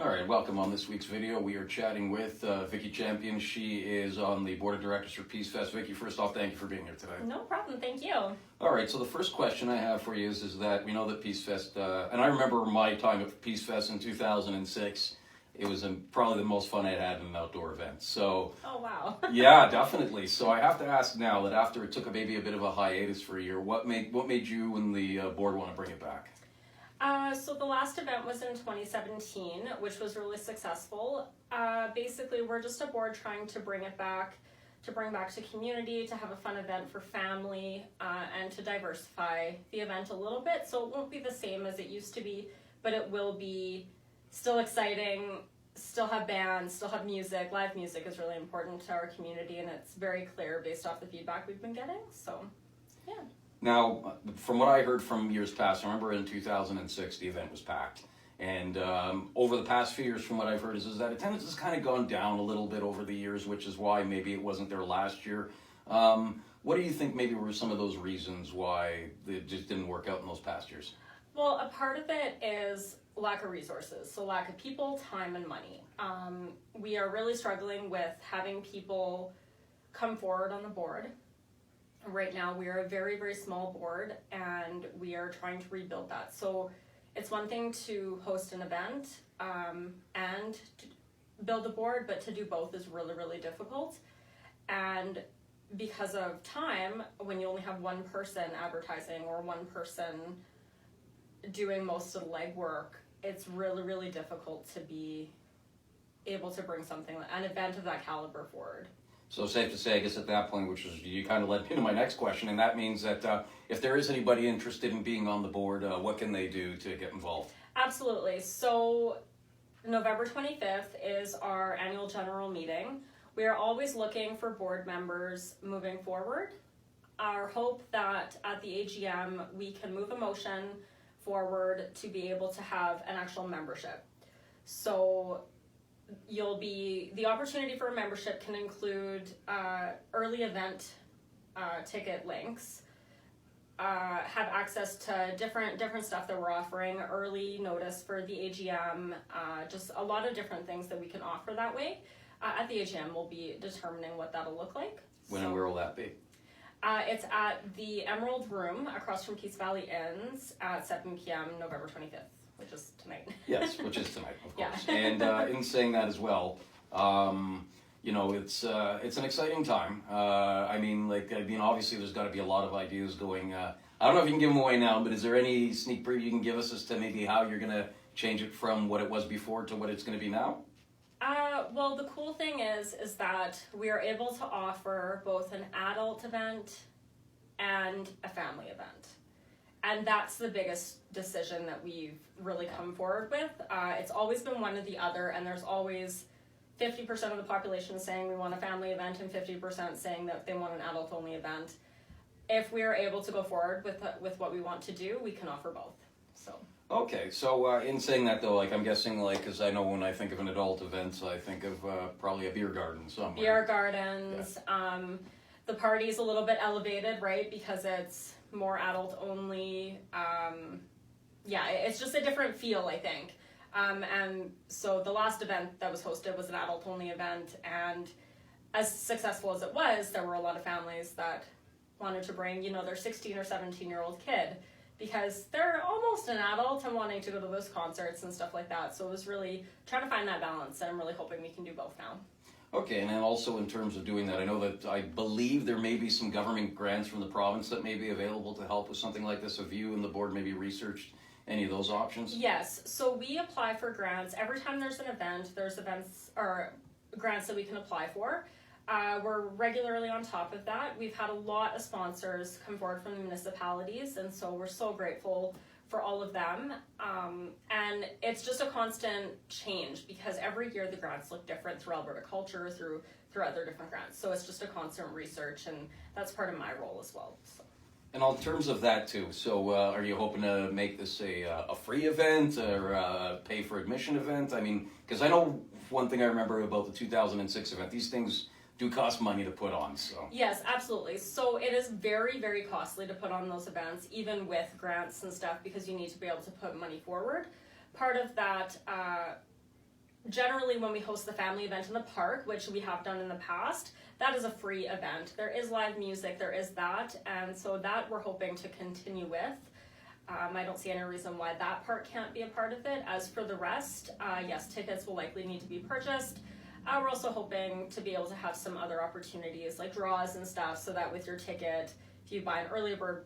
All right, welcome on this week's video. We are chatting with Vickie Champion. She is on the board of directors for Peacefest. Vickie, first off, thank you for being here today. No problem, thank you. All right, so the first question I have for you is that we know that Peacefest, and I remember my time at Peacefest in 2006, it was probably the most fun I'd had in an outdoor event. So, oh, wow. Yeah, definitely. So I have to ask now that after it took maybe a bit of a hiatus for a year, what made you and the board want to bring it back? So the last event was in 2017, which was really successful. Basically, we're just a board trying to bring it back, to bring back to community, to have a fun event for family, and to diversify the event a little bit. So it won't be the same as it used to be, but it will be still exciting, still have bands, still have music. Live music is really important to our community, and it's very clear based off the feedback we've been getting. So, yeah. Now, from what I heard from years past, I remember in 2006 the event was packed. And over the past few years, from what I've heard, is that attendance has kind of gone down a little bit over the years, which is why maybe it wasn't there last year. What do you think maybe were some of those reasons why it just didn't work out in those past years? Well, a part of it is lack of resources, so lack of people, time, and money. We are really struggling with having people come forward on the board. Right now, we are a very, very small board, and we are trying to rebuild that. So it's one thing to host an event and to build a board, but to do both is really, really difficult. And because of time, when you only have one person advertising or one person doing most of the legwork, it's really, really difficult to be able to bring an event of that caliber forward. So safe to say, I guess at that point, which is you kind of led me to my next question, and that means that if there is anybody interested in being on the board, what can they do to get involved? Absolutely. So November 25th is our annual general meeting. We are always looking for board members moving forward. Our hope that at the AGM we can move a motion forward to be able to have an actual membership. So the opportunity for a membership can include early event ticket links, have access to different stuff that we're offering, early notice for the AGM, just a lot of different things that we can offer that way. At the AGM, we'll be determining what that'll look like. When and where will that be? It's at the Emerald Room across from Peace Valley Inns at 7 p.m. November 25th. Which is tonight. Yes, which is tonight, of course. Yeah. And in saying that as well, you know, it's an exciting time. Obviously there's got to be a lot of ideas going. I don't know if you can give them away now, but is there any sneak preview you can give us as to maybe how you're going to change it from what it was before to what it's going to be now? Well, the cool thing is that we are able to offer both an adult event and a family event. And that's the biggest decision that we've really come forward with. It's always been one or the other, and there's always 50% of the population saying we want a family event and 50% saying that they want an adult-only event. If we're able to go forward with what we want to do, we can offer both. So. Okay, so in saying that though, I'm guessing because I know when I think of an adult event, I think of probably a beer garden somewhere. Beer gardens. Yeah. The party's a little bit elevated, right, because it's more adult only. It's just a different feel, I think. And so the last event that was hosted was an adult only event, and as successful as it was, there were a lot of families that wanted to bring, their 16 or 17-year-old kid, because they're almost an adult and wanting to go to those concerts and stuff like that. So it was really trying to find that balance, and I'm really hoping we can do both now. Okay, and then also in terms of doing that, I know that I believe there may be some government grants from the province that may be available to help with something like this. Have you and the board maybe researched any of those options? Yes, so we apply for grants. Every time there's an event, there's events or grants that we can apply for. We're regularly on top of that. We've had a lot of sponsors come forward from the municipalities, and so we're so grateful for all of them. And it's just a constant change because every year the grants look different through Alberta Culture, through other different grants. So it's just a constant research, and that's part of my role as well. So. And in terms of that too, so are you hoping to make this a free event or a pay for admission event? I mean, because I know one thing I remember about the 2006 event, these things do cost money to put on. So yes, absolutely. So it is very, very costly to put on those events, even with grants and stuff, because you need to be able to put money forward. Part of that generally when we host the family event in the park, which we have done in the past, that is a free event. There is live music, there is that, and so that we're hoping to continue with. I don't see any reason why that part can't be a part of it. As for the rest, yes, tickets will likely need to be purchased. We're also hoping to be able to have some other opportunities like draws and stuff, so that with your ticket, if you buy an early bird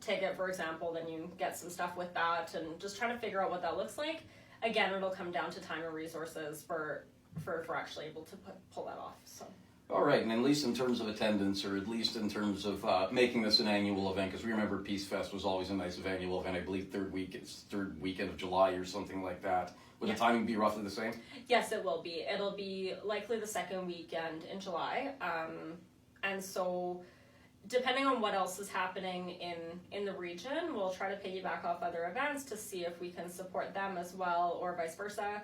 ticket, for example, then you get some stuff with that, and just trying to figure out what that looks like. Again, it'll come down to time and resources for if we're actually able to pull that off. So. All right, and at least in terms of attendance, or at least in terms of making this an annual event, because we remember Peacefest was always a nice annual event. I believe third weekend of July or something like that. Would the timing be roughly the same? Yes, it will be. It'll be likely the second weekend in July, and so depending on what else is happening in the region, we'll try to piggyback off other events to see if we can support them as well, or vice versa.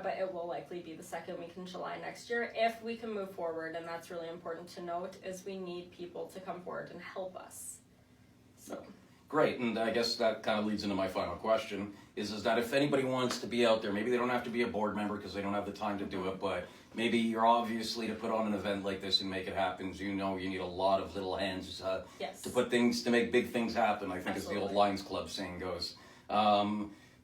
But it will likely be the second week in July next year if we can move forward, and that's really important to note, is we need people to come forward and help us. So. Great, and I guess that kind of leads into my final question, is that if anybody wants to be out there, maybe they don't have to be a board member because they don't have the time to do it, but maybe you're obviously to put on an event like this and make it happen, you know you need a lot of little hands yes. to make big things happen, I think Absolutely. As the old Lions Club saying goes.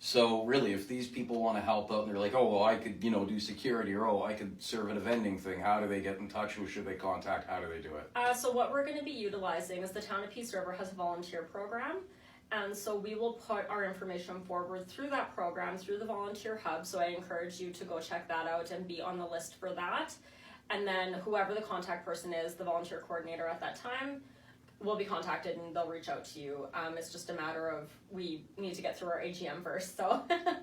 So really, if these people want to help out and they're like, oh, well, I could, do security, or oh, I could serve at a vending thing, how do they get in touch? Who should they contact? How do they do it? So what we're going to be utilizing is the Town of Peace River has a volunteer program. And so we will put our information forward through that program, through the volunteer hub. So I encourage you to go check that out and be on the list for that. And then whoever the contact person is, the volunteer coordinator at that time, will be contacted and they'll reach out to you. It's just a matter of we need to get through our AGM first. So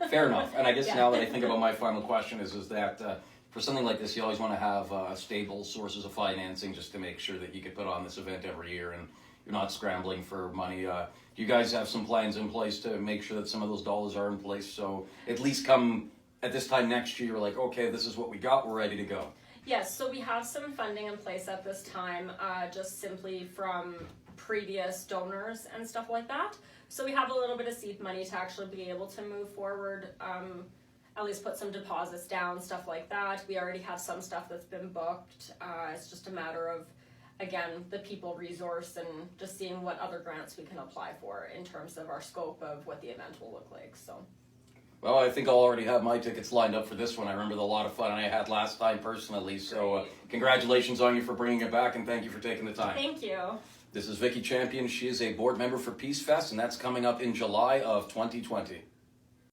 fair enough. And I guess now that I think about my final question is that for something like this, you always want to have stable sources of financing just to make sure that you could put on this event every year and you're not scrambling for money. Do you guys have some plans in place to make sure that some of those dollars are in place? So at least come at this time next year, you're like, okay, this is what we got. We're ready to go. Yes, so we have some funding in place at this time, just simply from previous donors and stuff like that. So we have a little bit of seed money to actually be able to move forward, at least put some deposits down, stuff like that. We already have some stuff that's been booked. It's just a matter of, again, the people resource and just seeing what other grants we can apply for in terms of our scope of what the event will look like. So. Well, I think I'll already have my tickets lined up for this one. I remember the lot of fun I had last time personally. So congratulations on you for bringing it back, and thank you for taking the time. Thank you. This is Vickie Champion. She is a board member for Peacefest, and that's coming up in July of 2020.